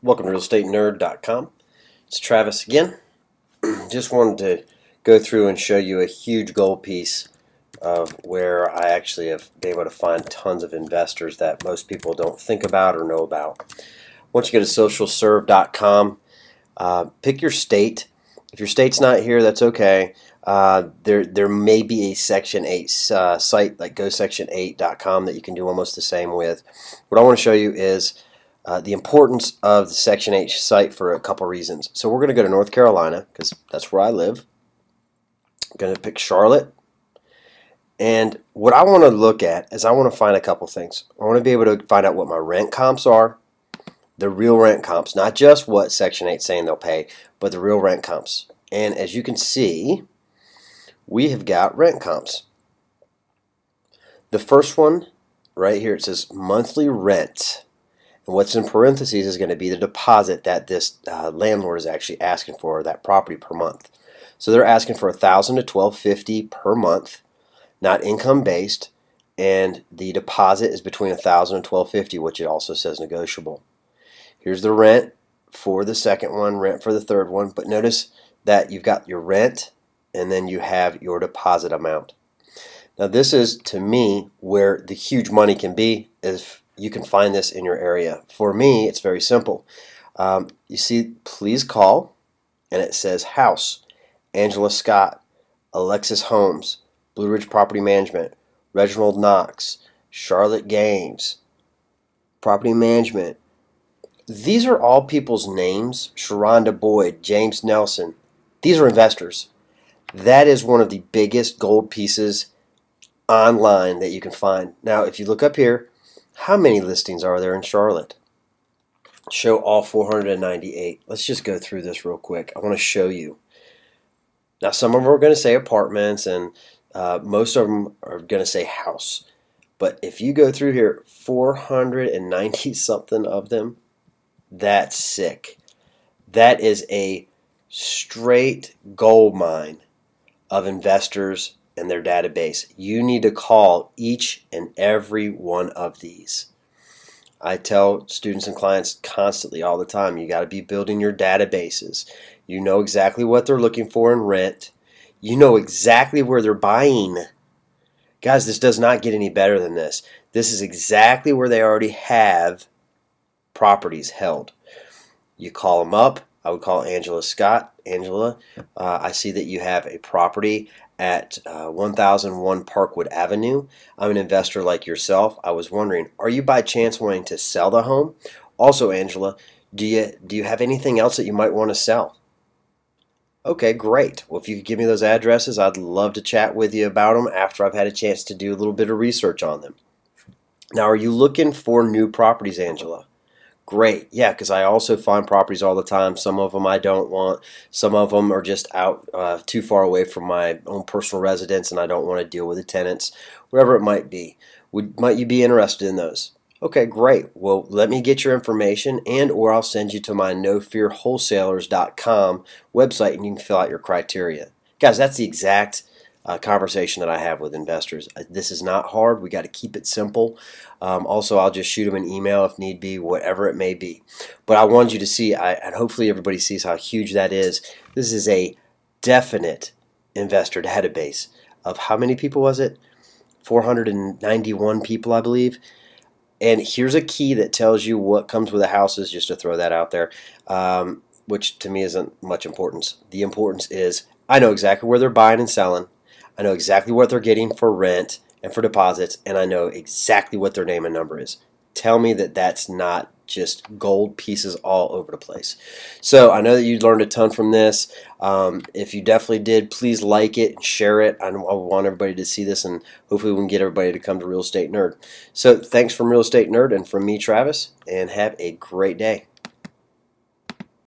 Welcome to realestatenerd.com. It's Travis again. Just wanted to go through and show you a huge gold piece of where I actually have been able to find tons of investors that most people don't think about or know about. Once you go to socialserve.com, pick your state. If your state's not here, that's okay. There may be a Section 8 site like GoSection8.com that you can do almost the same with. What I want to show you is the importance of the Section 8 site for a couple reasons. So we're going to go to North Carolina because that's where I live. I'm going to pick Charlotte. And what I want to look at is I want to find a couple things. I want to be able to find out what my rent comps are, the real rent comps, not just what Section 8 is saying they'll pay, but the real rent comps. And as you can see, we have got rent comps. The first one right here, it says monthly rent. And what's in parentheses is going to be the deposit that this landlord is actually asking for that property per month. So they're asking for $1,000 to $1,250 per month, not income based, and the deposit is between $1,000 and $1,250, which it also says negotiable. Here's the rent for the second one, rent for the third one, but notice that you've got your rent and then you have your deposit amount. Now this is, to me, where the huge money can be if you can find this in your area. For me, it's very simple. You see, please call, and it says house, Angela Scott, Alexis Holmes, Blue Ridge Property Management, Reginald Knox, Charlotte Games, Property Management. These are all people's names. Sharonda Boyd, James Nelson. These are investors. That is one of the biggest gold pieces online that you can find. Now, if you look up here, how many listings are there in Charlotte? Show all 498. Let's just go through this real quick. I want to show you. Now, some of them are going to say apartments, and most of them are going to say house. But if you go through here, 490 something of them, that's sick. That is a straight gold mine of investors and their database. You need to call each and every one of these. I tell students and clients constantly all the time, you got to be building your databases. You know exactly what they're looking for in rent. You know exactly where they're buying. Guys, this does not get any better than this. This is exactly where they already have properties held. You call them up. I would call Angela Scott. Angela, I see that you have a property at 1001 Parkwood Avenue. I'm an investor like yourself. I was wondering, are you by chance wanting to sell the home? Also, Angela, do you have anything else that you might want to sell? Okay, great. Well, if you could give me those addresses, I'd love to chat with you about them after I've had a chance to do a little bit of research on them. Now, are you looking for new properties, Angela? Great. Yeah, because I also find properties all the time. Some of them I don't want. Some of them are just out too far away from my own personal residence and I don't want to deal with the tenants, whatever it might be. Might you be interested in those? Okay, great. Well, let me get your information and or I'll send you to my nofearwholesalers.com website and you can fill out your criteria. Guys, that's the exact conversation that I have with investors. This is not hard. We got to keep it simple. Also, I'll just shoot them an email if need be, whatever it may be. But I wanted you to see, and hopefully everybody sees how huge that is. This is a definite investor database of how many people was it? 491 people, I believe. And here's a key that tells you what comes with the houses, just to throw that out there, which to me isn't much importance. The importance is I know exactly where they're buying and selling. I know exactly what they're getting for rent and for deposits, and I know exactly what their name and number is. Tell me that that's not just gold pieces all over the place. So I know that you learned a ton from this. If you definitely did, please like it and share it. I want everybody to see this, and hopefully we can get everybody to come to Real Estate Nerd. So thanks from Real Estate Nerd and from me, Travis, and have a great day.